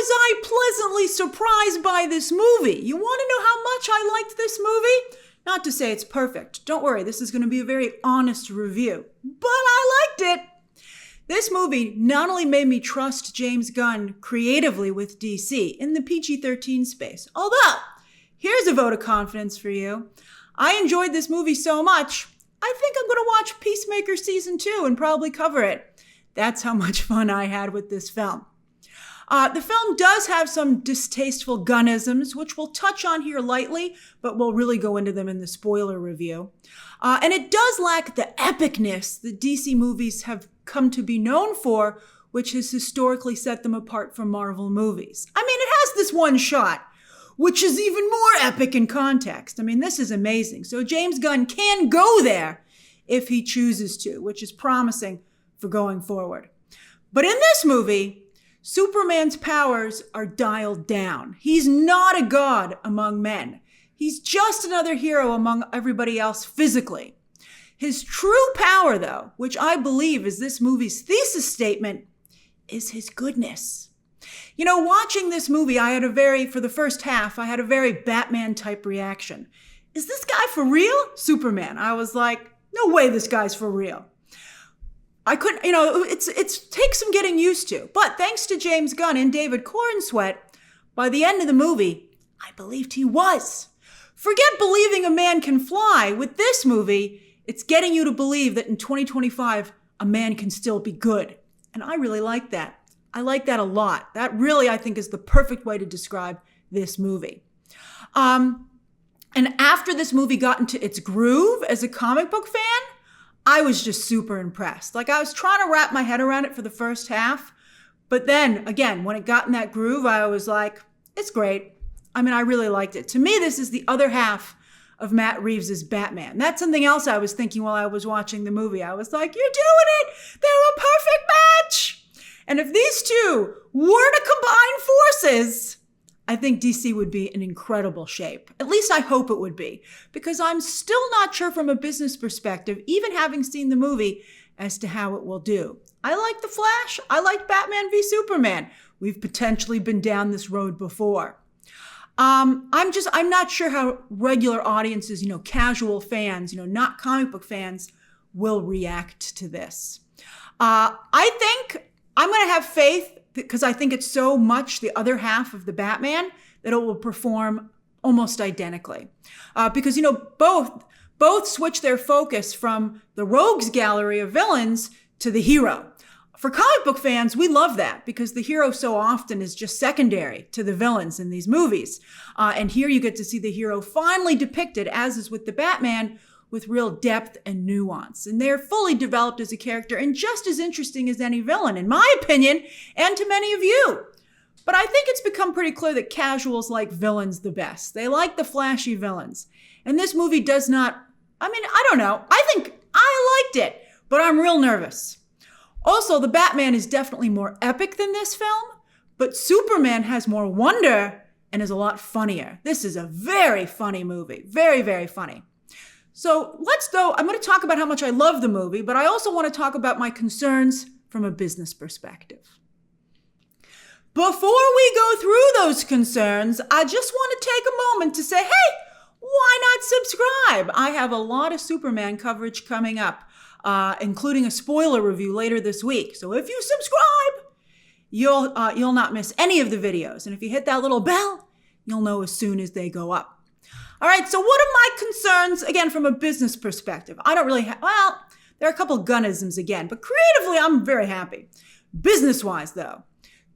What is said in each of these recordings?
was I pleasantly surprised by this movie. You want to know how much I liked this movie? Not to say it's perfect. Don't worry, this is going to be a very honest review. But I liked it. This movie not only made me trust James Gunn creatively with DC in the PG-13 space, although, here's a vote of confidence for you. I enjoyed this movie so much, I think I'm going to watch Peacemaker Season 2 and probably cover it. That's how much fun I had with this film. The film does have some distasteful Gunnisms, which we'll touch on here lightly, but we'll really go into them in the spoiler review. And it does lack the epicness that DC movies have come to be known for, which has historically set them apart from Marvel movies. I mean, it has this one shot, which is even more epic in context. I mean, this is amazing. So James Gunn can go there if he chooses to, which is promising for going forward. But in this movie, Superman's powers are dialed down. He's not a god among men. He's just another hero among everybody else physically. His true power, though, which I believe is this movie's thesis statement, is his goodness. You know, watching this movie, for the first half, I had a very Batman-type reaction. Is this guy for real? Superman. I was like, no way this guy's for real. I couldn't, it takes some getting used to. But thanks to James Gunn and David Corenswet, by the end of the movie, I believed he was. Forget believing a man can fly. With this movie, it's getting you to believe that in 2025, a man can still be good. And I really like that. I like that a lot. That really, I think, is the perfect way to describe this movie. And after this movie got into its groove as a comic book fan, I was just super impressed. Like, I was trying to wrap my head around it for the first half. But then, again, when it got in that groove, I was like, it's great. I mean, I really liked it. To me, this is the other half of Matt Reeves' Batman. That's something else I was thinking while I was watching the movie. I was like, you're doing it! They're a perfect match! And if these two were to combine forces, I think DC would be in incredible shape. At least I hope it would be, because I'm still not sure from a business perspective, even having seen the movie, as to how it will do. I like The Flash. I like Batman v Superman. We've potentially been down this road before. I'm not sure how regular audiences, casual fans, not comic book fans, will react to this. I think I'm going to have faith, because I think it's so much the other half of the Batman that it will perform almost identically. Because, both switch their focus from the rogues gallery of villains to the hero. For comic book fans, we love that, because the hero so often is just secondary to the villains in these movies. And here you get to see the hero finally depicted, as is with the Batman, with real depth and nuance. And they're fully developed as a character and just as interesting as any villain, in my opinion, and to many of you. But I think it's become pretty clear that casuals like villains the best. They like the flashy villains. And this movie does not, I don't know. I think I liked it, but I'm real nervous. Also, the Batman is definitely more epic than this film, but Superman has more wonder and is a lot funnier. This is a very funny movie. Very, very funny. So I'm going to talk about how much I love the movie, but I also want to talk about my concerns from a business perspective. Before we go through those concerns, I just want to take a moment to say, hey, why not subscribe? I have a lot of Superman coverage coming up, including a spoiler review later this week. So if you subscribe, you'll not miss any of the videos. And if you hit that little bell, you'll know as soon as they go up. All right, so what are my concerns, again, from a business perspective? I don't really there are a couple of Gunnisms again, but creatively, I'm very happy. Business-wise, though,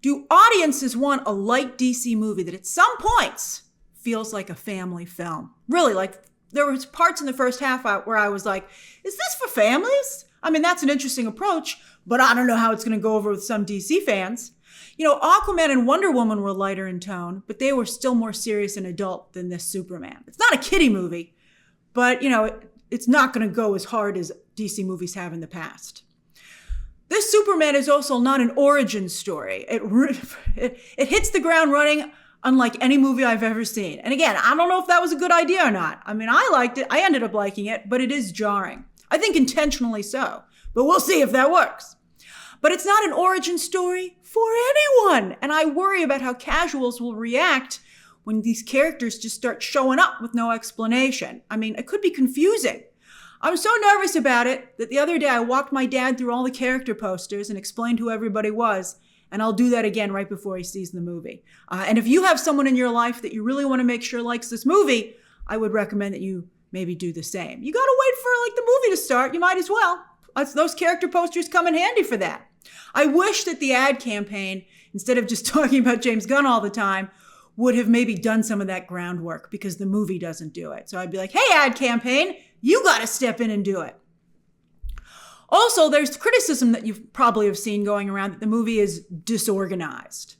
do audiences want a light DC movie that at some points feels like a family film? Really, like, there was parts in the first half where I was like, is this for families? I mean, that's an interesting approach, but I don't know how it's going to go over with some DC fans. Aquaman and Wonder Woman were lighter in tone, but they were still more serious and adult than this Superman. It's not a kiddie movie, but, it's not going to go as hard as DC movies have in the past. This Superman is also not an origin story. It hits the ground running unlike any movie I've ever seen. And again, I don't know if that was a good idea or not. I mean, I liked it. I ended up liking it, but it is jarring. I think intentionally so, but we'll see if that works. But it's not an origin story for anyone. And I worry about how casuals will react when these characters just start showing up with no explanation. I mean, it could be confusing. I was so nervous about it that the other day I walked my dad through all the character posters and explained who everybody was. And I'll do that again right before he sees the movie. And if you have someone in your life that you really want to make sure likes this movie, I would recommend that you maybe do the same. You got to wait for like the movie to start. You might as well. Those character posters come in handy for that. I wish that the ad campaign, instead of just talking about James Gunn all the time, would have maybe done some of that groundwork because the movie doesn't do it. So I'd be like, hey, ad campaign, you got to step in and do it. Also, there's criticism that you probably have seen going around that the movie is disorganized.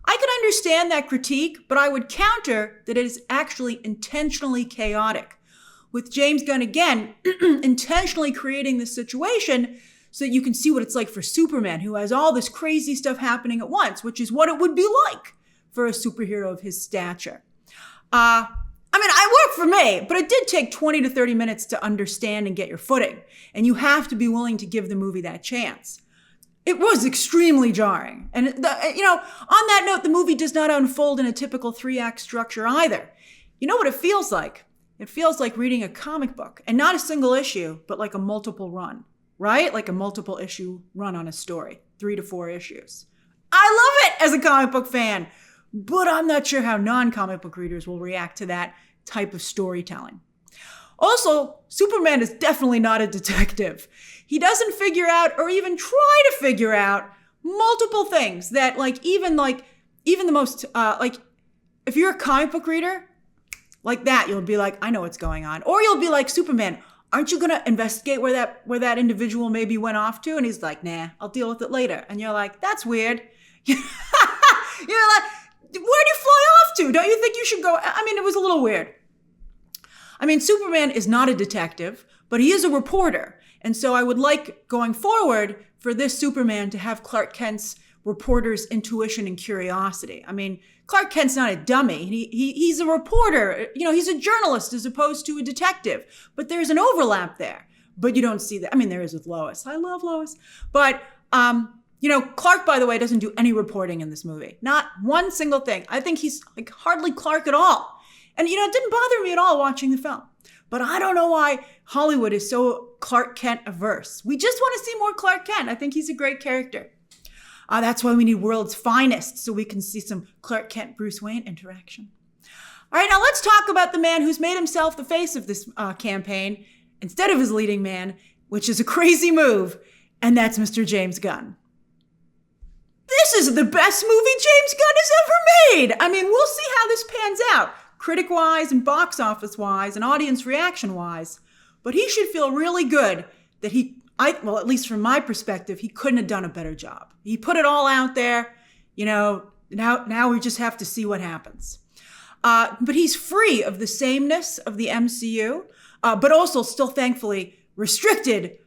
I could understand that critique, but I would counter that it is actually intentionally chaotic, with James Gunn, again, intentionally creating this situation so that you can see what it's like for Superman, who has all this crazy stuff happening at once, which is what it would be like for a superhero of his stature. I work for me, but it did take 20 to 30 minutes to understand and get your footing. And you have to be willing to give the movie that chance. It was extremely jarring. And, on that note, the movie does not unfold in a typical 3-act structure either. You know what it feels like? It feels like reading a comic book, and not a single issue, but like a multiple run, right? Like a multiple issue run on a story, 3 to 4 issues. I love it as a comic book fan, but I'm not sure how non-comic book readers will react to that type of storytelling. Also, Superman is definitely not a detective. He doesn't figure out or even try to figure out multiple things that even the most, if you're a comic book reader, like that, you'll be like, I know what's going on. Or you'll be like, Superman, aren't you going to investigate where that individual maybe went off to? And he's like, nah, I'll deal with it later. And you're like, that's weird. You're like, where'd you fly off to? Don't you think you should go? It was a little weird. Superman is not a detective, but he is a reporter. And so I would like, going forward, for this Superman to have Clark Kent's reporter's intuition and curiosity. Clark Kent's not a dummy. He's a reporter. He's a journalist as opposed to a detective. But there's an overlap there. But you don't see that. There is with Lois. I love Lois. But, Clark, by the way, doesn't do any reporting in this movie. Not one single thing. I think he's hardly Clark at all. And, it didn't bother me at all watching the film. But I don't know why Hollywood is so Clark Kent averse. We just want to see more Clark Kent. I think he's a great character. That's why we need World's Finest, so we can see some Clark Kent-Bruce Wayne interaction. All right, now let's talk about the man who's made himself the face of this campaign instead of his leading man, which is a crazy move, and that's Mr. James Gunn. This is the best movie James Gunn has ever made. We'll see how this pans out, critic-wise and box office-wise and audience reaction-wise. But he should feel really good that at least from my perspective, he couldn't have done a better job. He put it all out there. Now we just have to see what happens. But he's free of the sameness of the MCU, but also still thankfully restricted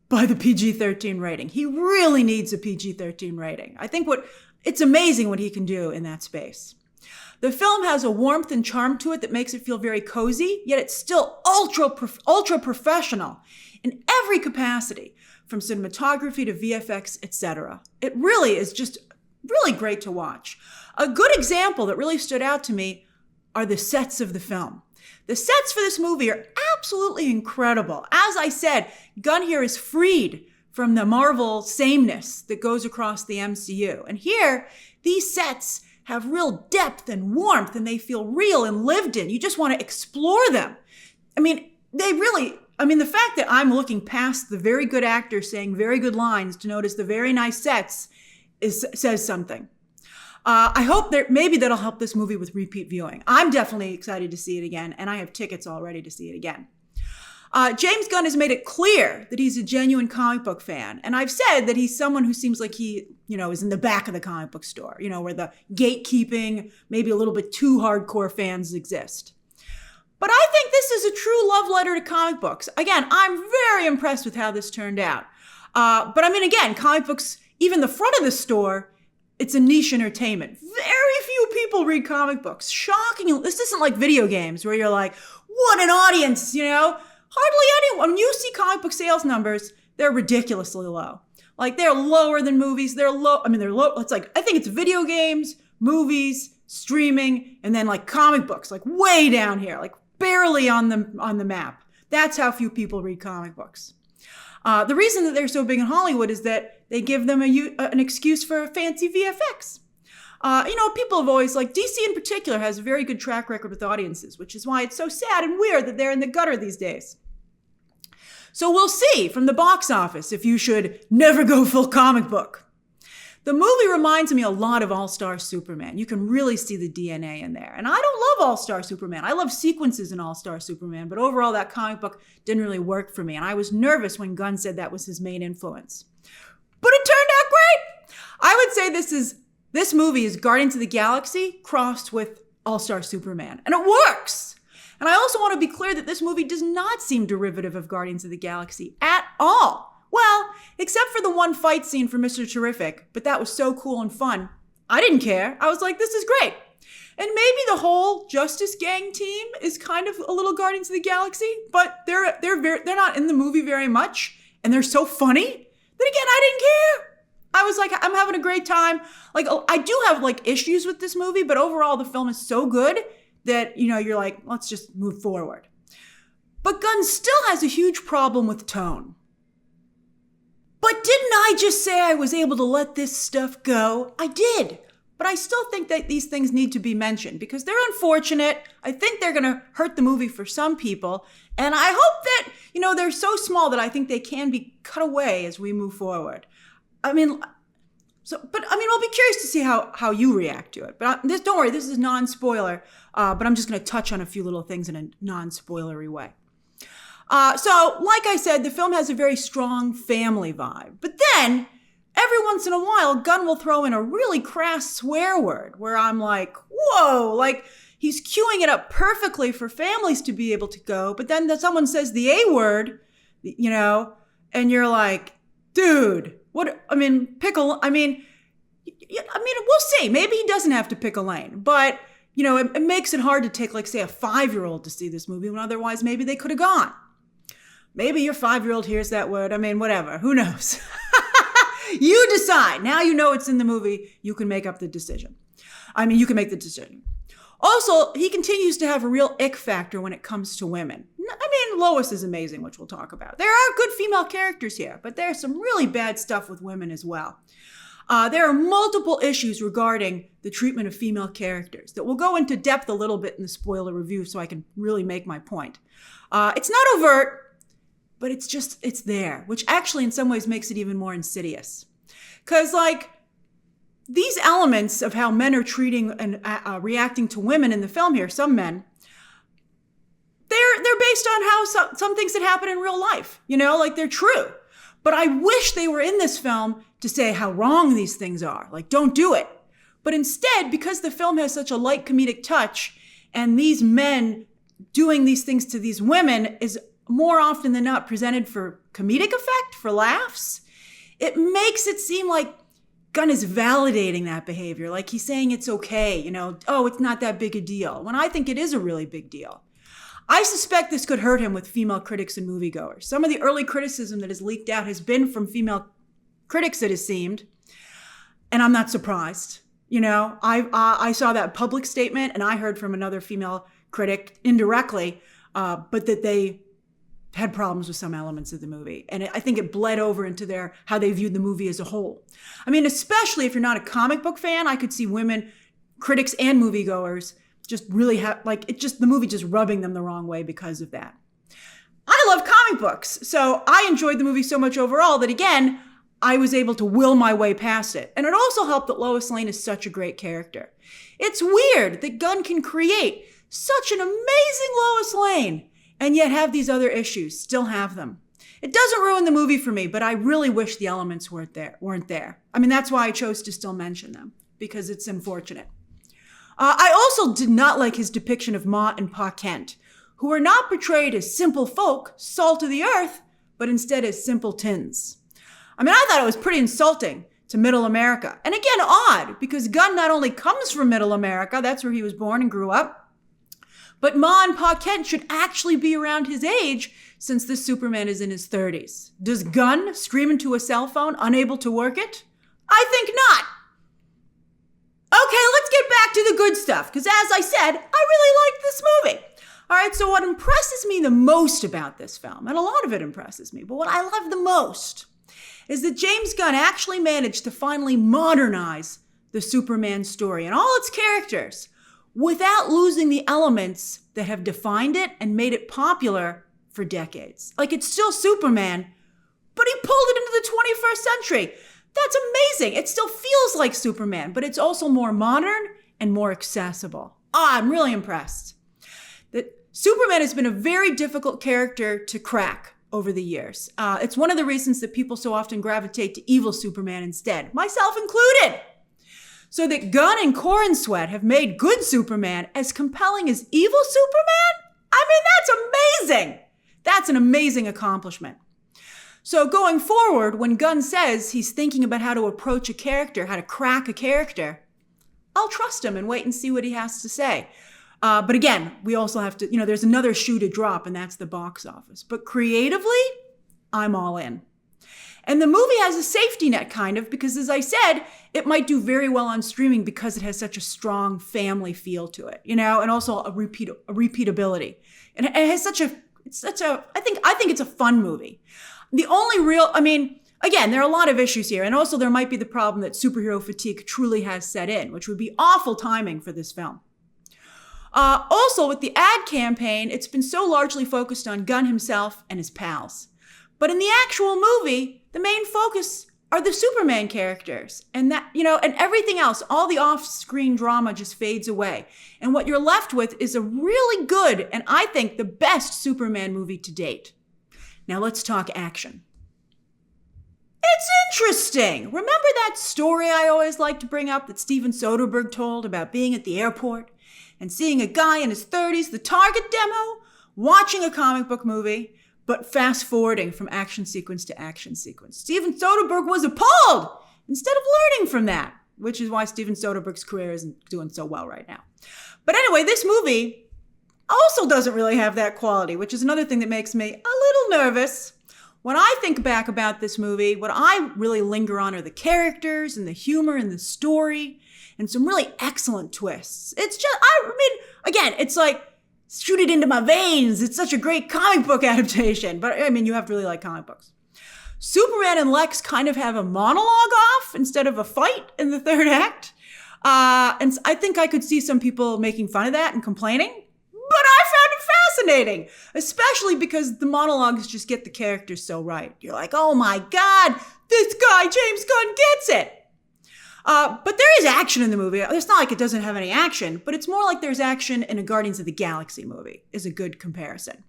by the PG-13 rating. He really needs a PG-13 rating. I think it's amazing what he can do in that space. The film has a warmth and charm to it that makes it feel very cozy, yet it's still ultra professional in every capacity, from cinematography to VFX, etc. It really is just really great to watch. A good example that really stood out to me are the sets of the film. The sets for this movie are absolutely incredible. As I said, Gunn here is freed from the Marvel sameness that goes across the MCU. And here, these sets have real depth and warmth, and they feel real and lived in. You just want to explore them. The fact that I'm looking past the very good actor saying very good lines to notice the very nice sets says something. I hope that maybe that'll help this movie with repeat viewing. I'm definitely excited to see it again, and I have tickets already to see it again. James Gunn has made it clear that he's a genuine comic book fan. And I've said that he's someone who seems like he, is in the back of the comic book store, where the gatekeeping, maybe a little bit too hardcore fans exist. But I think this is a true love letter to comic books. Again, I'm very impressed with how this turned out. Again, comic books, even the front of the store, it's a niche entertainment. Very few people read comic books. Shocking. This isn't like video games where you're like, what an audience, Hardly anyone. When you see comic book sales numbers, they're ridiculously low. Like they're lower than movies. They're low. They're low. It's like, I think it's video games, movies, streaming, and then like comic books, like way down here, like barely on the map. That's how few people read comic books. The reason that they're so big in Hollywood is that they give them an excuse for fancy VFX. People have always, like DC in particular, has a very good track record with audiences, which is why it's so sad and weird that they're in the gutter these days. So we'll see from the box office if you should never go full comic book. The movie reminds me a lot of All-Star Superman. You can really see the DNA in there. And I don't love All-Star Superman. I love sequences in All-Star Superman, but overall that comic book didn't really work for me. And I was nervous when Gunn said that was his main influence. But it turned out great. I would say this movie is Guardians of the Galaxy crossed with All-Star Superman. And it works. And I also want to be clear that this movie does not seem derivative of Guardians of the Galaxy at all. Well, except for the one fight scene for Mr. Terrific, but that was so cool and fun. I didn't care. I was like, this is great. And maybe the whole Justice Gang team is kind of a little Guardians of the Galaxy, but they're not in the movie very much, and they're so funny that again, I didn't care. I was like, I'm having a great time. Like, I do have like issues with this movie, but overall the film is so good that, you're like, let's just move forward. But Gunn still has a huge problem with tone. But didn't I just say I was able to let this stuff go? I did. But I still think that these things need to be mentioned because they're unfortunate. I think they're going to hurt the movie for some people. And I hope that, they're so small that I think they can be cut away as we move forward. I'll be curious to see how you react to it. But don't worry, this is non-spoiler. But I'm just going to touch on a few little things in a non-spoilery way. So, like I said, the film has a very strong family vibe. But then, every once in a while, Gunn will throw in a really crass swear word where I'm like, whoa, like he's queuing it up perfectly for families to be able to go. But then someone says the A word, and you're like, dude, we'll see. Maybe he doesn't have to pick a lane. But, it makes it hard to take, like, say, a 5-year-old to see this movie when otherwise maybe they could have gone. Maybe your 5-year-old hears that word. Whatever. Who knows? You decide. Now you know it's in the movie. You can make up the decision. You can make the decision. Also, he continues to have a real ick factor when it comes to women. Lois is amazing, which we'll talk about. There are good female characters here, but there's some really bad stuff with women as well. There are multiple issues regarding the treatment of female characters that we'll go into depth a little bit in the spoiler review so I can really make my point. It's not overt, but it's there, which actually in some ways makes it even more insidious. Because, these elements of how men are treating and reacting to women in the film here, some men, they're based on how some things that happen in real life, they're true. But I wish they were in this film to say how wrong these things are. Don't do it. But instead, because the film has such a light comedic touch and these men doing these things to these women is more often than not presented for comedic effect, for laughs, it makes it seem like Gunn is validating that behavior. Like he's saying it's okay, it's not that big a deal. When I think it is a really big deal. I suspect this could hurt him with female critics and moviegoers. Some of the early criticism that has leaked out has been from female critics, it has seemed. And I'm not surprised. I saw that public statement and I heard from another female critic indirectly, but that they had problems with some elements of the movie. And I think it bled over into how they viewed the movie as a whole. Especially if you're not a comic book fan, I could see women, critics and moviegoers, just really the movie just rubbing them the wrong way because of that. I love comic books, so I enjoyed the movie so much overall that, again, I was able to will my way past it. And it also helped that Lois Lane is such a great character. It's weird that Gunn can create such an amazing Lois Lane and yet have these other issues, still have them. It doesn't ruin the movie for me, but I really wish the elements weren't there. That's why I chose to still mention them, because it's unfortunate. I also did not like his depiction of Ma and Pa Kent, who are not portrayed as simple folk, salt of the earth, but instead as simpletons. I thought it was pretty insulting to Middle America. And again, odd, because Gunn not only comes from Middle America, that's where he was born and grew up, But Ma and Pa Kent should actually be around his age since this Superman is in his 30s. Does Gunn scream into a cell phone, unable to work it? I think not. Okay, let's get back to the good stuff, because as I said, I really liked this movie. All right, so what impresses me the most about this film, and a lot of it impresses me, but what I love the most is that James Gunn actually managed to finally modernize the Superman story and all its characters without losing the elements that have defined it and made it popular for decades. Like, it's still Superman, but he pulled it into the 21st century. That's amazing. It still feels like Superman, but it's also more modern and more accessible. I'm really impressed. That Superman has been a very difficult character to crack over the years. It's one of the reasons that people so often gravitate to evil Superman instead, myself included. So that Gunn and Corenswet have made good Superman as compelling as evil Superman? I mean, that's amazing. That's an amazing accomplishment. So going forward, when Gunn says he's thinking about how to approach a character, how to crack a character, I'll trust him and wait and see what he has to say. But again, we also have to, there's another shoe to drop, and that's the box office. But creatively, I'm all in. And the movie has a safety net, kind of, because as I said, it might do very well on streaming because it has such a strong family feel to it, and also a repeatability. And it has I think it's a fun movie. The only again, there are a lot of issues here. And also there might be the problem that superhero fatigue truly has set in, which would be awful timing for this film. Also, with the ad campaign, it's been so largely focused on Gunn himself and his pals. But in the actual movie, the main focus are the Superman characters. And and everything else, all the off-screen drama just fades away. And what you're left with is a really good, and I think the best Superman movie to date. Now let's talk action. It's interesting. Remember that story I always like to bring up that Steven Soderbergh told about being at the airport and seeing a guy in his 30s, the Target demo, watching a comic book movie, but fast forwarding from action sequence to action sequence. Steven Soderbergh was appalled instead of learning from that, which is why Steven Soderbergh's career isn't doing so well right now. But anyway, this movie also doesn't really have that quality, which is another thing that makes me a little nervous. When I think back about this movie, what I really linger on are the characters and the humor and the story and some really excellent twists. It's just, again, it's like, shoot it into my veins. It's such a great comic book adaptation. But you have to really like comic books. Superman and Lex kind of have a monologue off instead of a fight in the third act. And I think I could see some people making fun of that and complaining. But I found it fascinating, especially because the monologues just get the characters so right. You're like, oh my God, this guy, James Gunn, gets it. But there is action in the movie. It's not like it doesn't have any action, but it's more like there's action in a Guardians of the Galaxy movie, is a good comparison.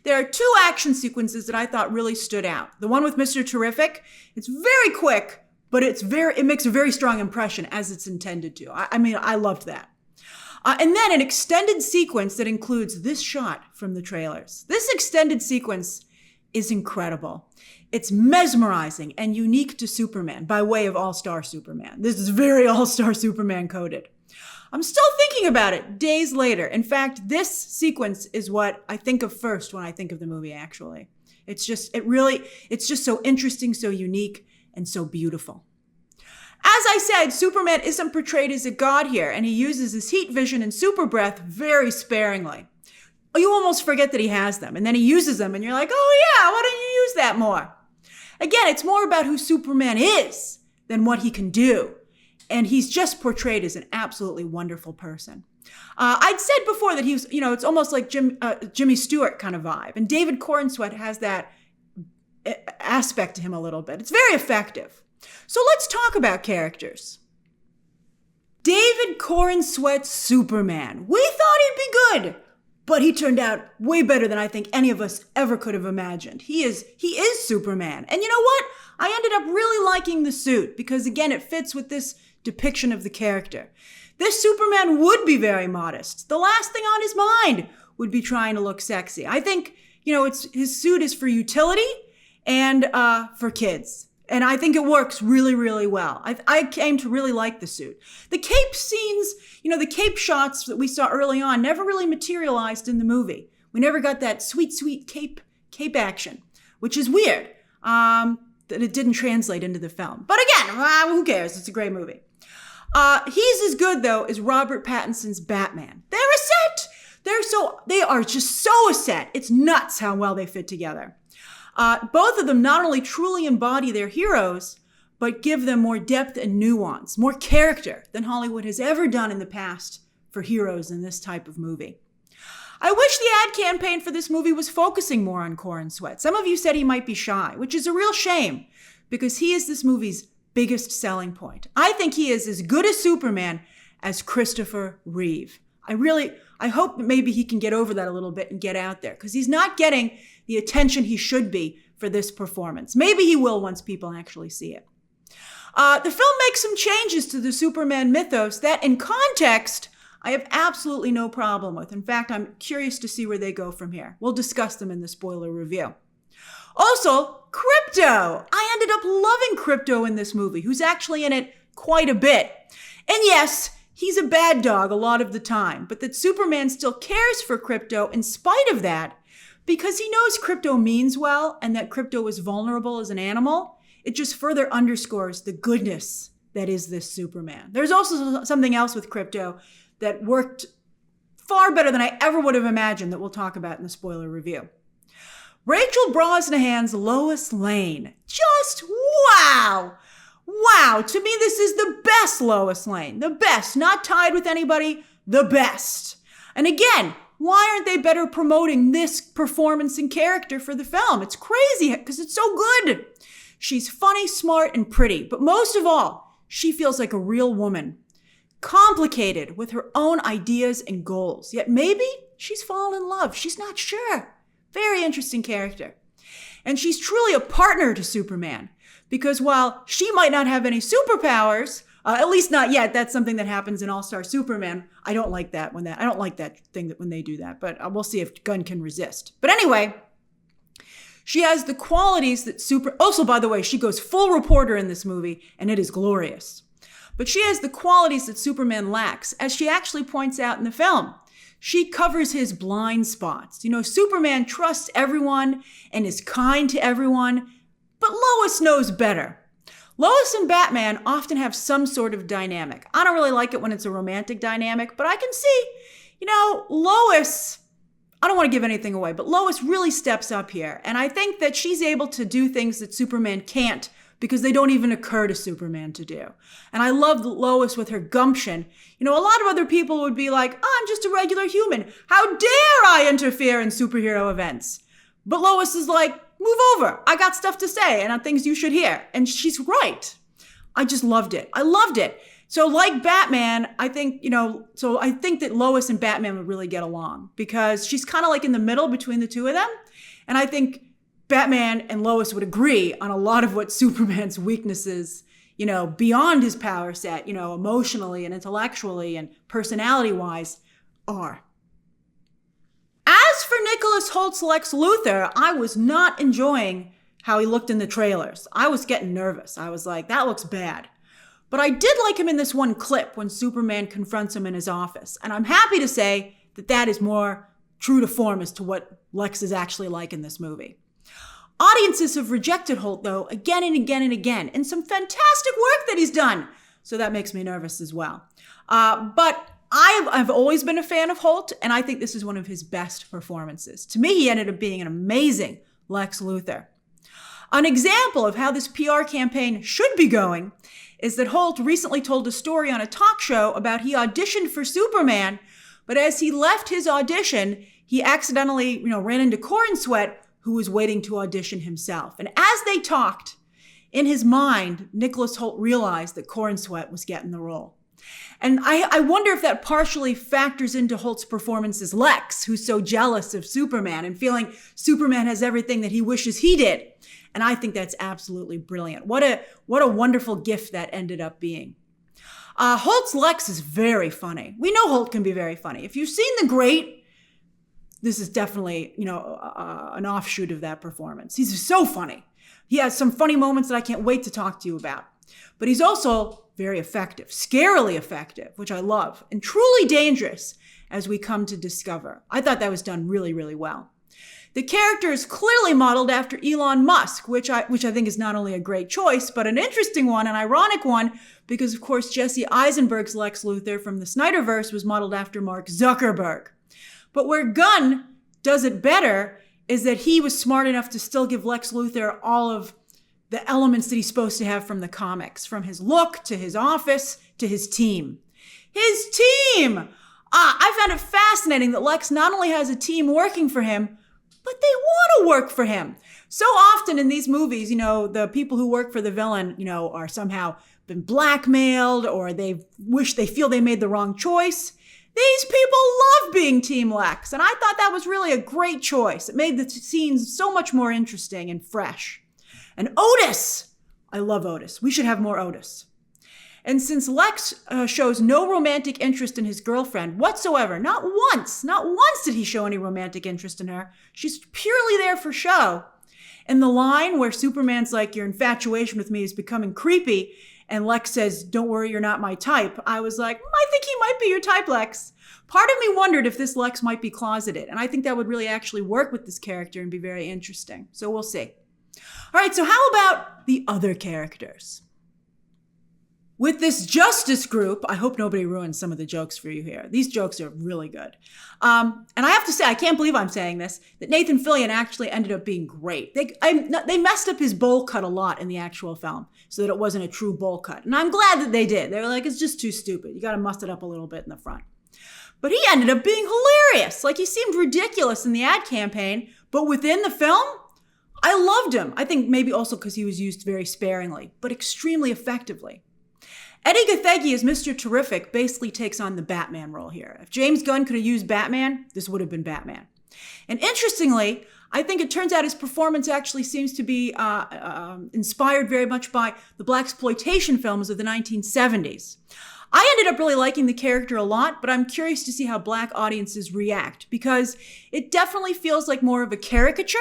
There are two action sequences that I thought really stood out. The one with Mr. Terrific, it's very quick, but it makes a very strong impression as it's intended to. I loved that. And then an extended sequence that includes this shot from the trailers. This extended sequence is incredible. It's mesmerizing and unique to Superman by way of All-Star Superman. This is very All-Star Superman coded. I'm still thinking about it days later. In fact, this sequence is what I think of first when I think of the movie, actually. It's just so interesting, so unique, and so beautiful. As I said, Superman isn't portrayed as a god here, and he uses his heat vision and super breath very sparingly. You almost forget that he has them, and then he uses them, and you're like, oh yeah, why don't you use that more? Again, it's more about who Superman is than what he can do, and he's just portrayed as an absolutely wonderful person. I'd said before that he was, it's almost like Jimmy Stewart kind of vibe, and David Corenswet has that aspect to him a little bit. It's very effective. So let's talk about characters. David Corenswet's Superman. We thought he'd be good, but he turned out way better than I think any of us ever could have imagined. He is Superman. And you know what? I ended up really liking the suit because, again, it fits with this depiction of the character. This Superman would be very modest. The last thing on his mind would be trying to look sexy. I think, his suit is for utility and for kids. And I think it works really, really well. I came to really like the suit. The cape scenes, the cape shots that we saw early on never really materialized in the movie. We never got that sweet, sweet cape action, which is weird that it didn't translate into the film. But again, who cares? It's a great movie. He's as good, though, as Robert Pattinson's Batman. They're a set. They are just so a set. It's nuts how well they fit together. Both of them not only truly embody their heroes, but give them more depth and nuance, more character than Hollywood has ever done in the past for heroes in this type of movie. I wish the ad campaign for this movie was focusing more on Corenswet. Some of you said he might be shy, which is a real shame because he is this movie's biggest selling point. I think he is as good a Superman as Christopher Reeve. I hope that maybe he can get over that a little bit and get out there because he's not getting the attention he should be for this performance. Maybe he will once people actually see it. The film makes some changes to the Superman mythos that, in context, I have absolutely no problem with. In fact, I'm curious to see where they go from here. We'll discuss them in the spoiler review. Also, Krypto. I ended up loving Krypto in this movie, who's actually in it quite a bit. And yes, he's a bad dog a lot of the time, but that Superman still cares for Krypto in spite of that, because he knows Krypto means well and that Krypto is vulnerable as an animal. It just further underscores the goodness that is this Superman. There's also something else with Krypto that worked far better than I ever would have imagined that we'll talk about in the spoiler review. Rachel Brosnahan's Lois Lane. Just wow. Wow. To me, this is the best Lois Lane. The best. Not tied with anybody. The best. And again, why aren't they better promoting this performance and character for the film? It's crazy because it's so good. She's funny, smart, and pretty. But most of all, she feels like a real woman. Complicated with her own ideas and goals. Yet maybe she's fallen in love. She's not sure. Very interesting character. And she's truly a partner to Superman. Because while she might not have any superpowers, at least not yet, that's something that happens in All-Star Superman. I don't like that when they do that. But we'll see if Gunn can resist. But anyway, she has the qualities that also, by the way, she goes full reporter in this movie, and it is glorious. But she has the qualities that Superman lacks, as she actually points out in the film. She covers his blind spots. Superman trusts everyone and is kind to everyone, but Lois knows better. Lois and Batman often have some sort of dynamic. I don't really like it when it's a romantic dynamic, but I can see, Lois, I don't want to give anything away, but Lois really steps up here. And I think that she's able to do things that Superman can't because they don't even occur to Superman to do. And I love Lois with her gumption. A lot of other people would be like, I'm just a regular human. How dare I interfere in superhero events? But Lois is like, move over. I got stuff to say and things you should hear. And she's right. I just loved it. I loved it. So like Batman, I think that Lois and Batman would really get along because she's kind of like in the middle between the two of them. And I think Batman and Lois would agree on a lot of what Superman's weaknesses, beyond his power set, emotionally and intellectually and personality-wise are. As for Nicholas Hoult's Lex Luthor, I was not enjoying how he looked in the trailers. I was getting nervous. I was like, that looks bad. But I did like him in this one clip when Superman confronts him in his office. And I'm happy to say that is more true to form as to what Lex is actually like in this movie. Audiences have rejected Hoult, though, again and again and again, and some fantastic work that he's done. So that makes me nervous as well. But I've always been a fan of Hoult, and I think this is one of his best performances. To me, he ended up being an amazing Lex Luthor. An example of how this PR campaign should be going is that Hoult recently told a story on a talk show about he auditioned for Superman, but as he left his audition, he accidentally, ran into Corenswet, who was waiting to audition himself. And as they talked, in his mind, Nicholas Hoult realized that Corenswet was getting the role. And I wonder if that partially factors into Hoult's performance as Lex, who's so jealous of Superman and feeling Superman has everything that he wishes he did. And I think that's absolutely brilliant. What a wonderful gift that ended up being. Hoult's Lex is very funny. We know Hoult can be very funny. If you've seen The Great, this is definitely, an offshoot of that performance. He's so funny. He has some funny moments that I can't wait to talk to you about. But he's also very effective, scarily effective, which I love, and truly dangerous, as we come to discover. I thought that was done really, really well. The character is clearly modeled after Elon Musk, which I think is not only a great choice, but an interesting one, an ironic one, because of course Jesse Eisenberg's Lex Luthor from the Snyderverse was modeled after Mark Zuckerberg. But where Gunn does it better is that he was smart enough to still give Lex Luthor all of the elements that he's supposed to have from the comics, from his look to his office to his team. His team! I found it fascinating that Lex not only has a team working for him, but they want to work for him. So often in these movies, the people who work for the villain, are somehow been blackmailed or they feel they made the wrong choice. These people love being Team Lex, and I thought that was really a great choice. It made the scenes so much more interesting and fresh. And Otis! I love Otis. We should have more Otis. And since Lex shows no romantic interest in his girlfriend whatsoever, not once did he show any romantic interest in her. She's purely there for show. And the line where Superman's like, your infatuation with me is becoming creepy, and Lex says, don't worry, you're not my type. I was like, I think he might be your type, Lex. Part of me wondered if this Lex might be closeted, and I think that would really actually work with this character and be very interesting. So we'll see. All right, so how about the other characters? With this Justice group, I hope nobody ruins some of the jokes for you here. These jokes are really good. And I have to say, I can't believe I'm saying this, that Nathan Fillion actually ended up being great. They messed up his bowl cut a lot in the actual film so that it wasn't a true bowl cut. And I'm glad that they did. They were like, it's just too stupid. You got to muss it up a little bit in the front. But he ended up being hilarious. Like, he seemed ridiculous in the ad campaign, but within the film, I loved him. I think maybe also because he was used very sparingly, but extremely effectively. Eddie Gathegi as Mr. Terrific basically takes on the Batman role here. If James Gunn could have used Batman, this would have been Batman. And interestingly, I think it turns out his performance actually seems to be inspired very much by the blaxploitation films of the 1970s. I ended up really liking the character a lot, but I'm curious to see how Black audiences react, because it definitely feels like more of a caricature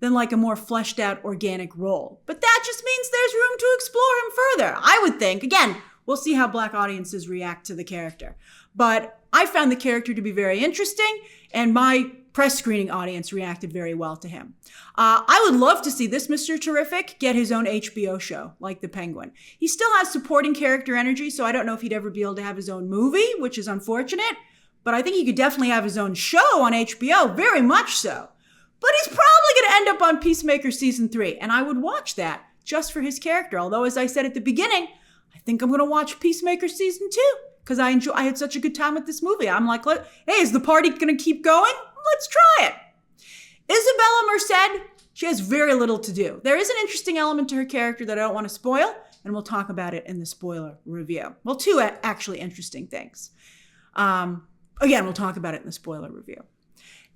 than like a more fleshed out organic role. But that just means there's room to explore him further, I would think. Again, we'll see how Black audiences react to the character. But I found the character to be very interesting, and my press screening audience reacted very well to him. I would love to see this Mr. Terrific get his own HBO show, like the Penguin. He still has supporting character energy, so I don't know if he'd ever be able to have his own movie, which is unfortunate. But I think he could definitely have his own show on HBO, very much so. But he's probably going to end up on Peacemaker Season 3, and I would watch that just for his character. Although, as I said at the beginning, I think I'm going to watch Peacemaker Season 2 because I had such a good time with this movie. I'm like, hey, is the party going to keep going? Let's try it. Isabella Merced, she has very little to do. There is an interesting element to her character that I don't want to spoil, and we'll talk about it in the spoiler review. Well, two actually interesting things. Again, we'll talk about it in the spoiler review.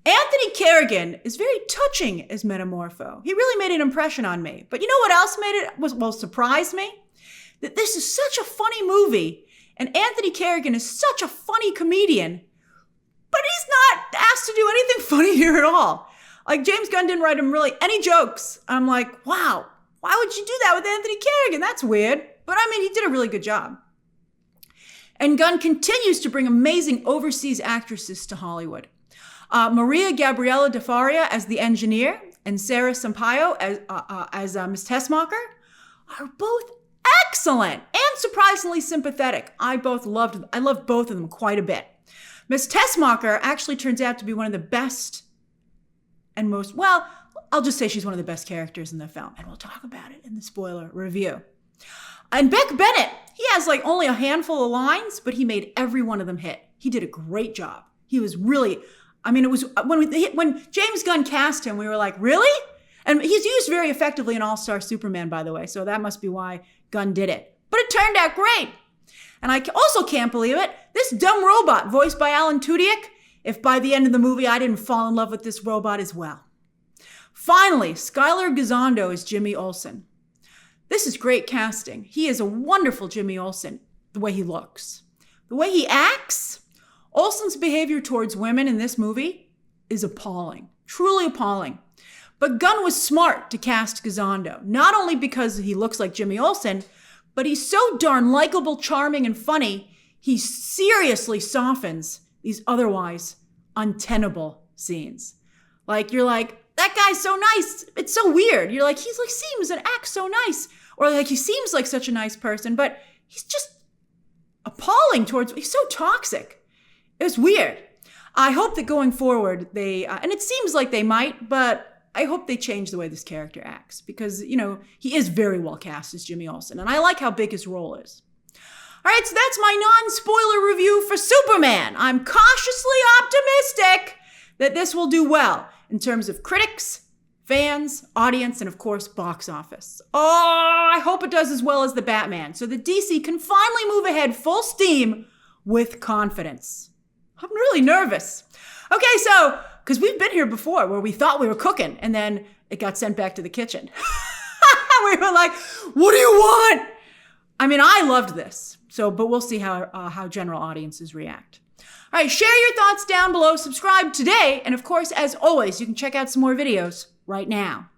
Anthony Kerrigan is very touching as Metamorpho. He really made an impression on me. But you know what else surprised me? That this is such a funny movie, and Anthony Kerrigan is such a funny comedian, but he's not asked to do anything funny here at all. Like, James Gunn didn't write him really any jokes. I'm like, wow, why would you do that with Anthony Kerrigan? That's weird. But I mean, he did a really good job. And Gunn continues to bring amazing overseas actresses to Hollywood. Maria Gabriela De Faria as the engineer and Sarah Sampaio as Ms. Tessmacher are both excellent and surprisingly sympathetic. I loved both of them quite a bit. Ms. Tessmacher actually turns out to be one of the best and most, well, I'll just say she's one of the best characters in the film, and we'll talk about it in the spoiler review. And Beck Bennett, he has like only a handful of lines, but he made every one of them hit. He did a great job. He was really, I mean, it was when James Gunn cast him, we were like, really? And he's used very effectively in All-Star Superman, by the way, so that must be why Gunn did it. But it turned out great. And I also can't believe it, this dumb robot voiced by Alan Tudyk, if by the end of the movie I didn't fall in love with this robot as well. Finally, Skylar Gisondo is Jimmy Olsen. This is great casting. He is a wonderful Jimmy Olsen, the way he looks. The way he acts, Olsen's behavior towards women in this movie is appalling, truly appalling. But Gunn was smart to cast Gisondo, not only because he looks like Jimmy Olsen, but he's so darn likable, charming, and funny, he seriously softens these otherwise untenable scenes. Like, you're like, that guy's so nice. It's so weird. You're like, he's like, seems and acts so nice. Or like, he seems like such a nice person, but he's just appalling he's so toxic. It was weird. I hope that going forward, and it seems like they might, but I hope they change the way this character acts because, he is very well cast as Jimmy Olsen, and I like how big his role is. All right, so that's my non-spoiler review for Superman. I'm cautiously optimistic that this will do well in terms of critics, fans, audience, and of course, box office. Oh, I hope it does as well as the Batman so that DC can finally move ahead full steam with confidence. I'm really nervous. Okay, so, because we've been here before where we thought we were cooking and then it got sent back to the kitchen. We were like, what do you want? I mean, I loved this. But we'll see how general audiences react. All right, share your thoughts down below, subscribe today, and of course, as always, you can check out some more videos right now.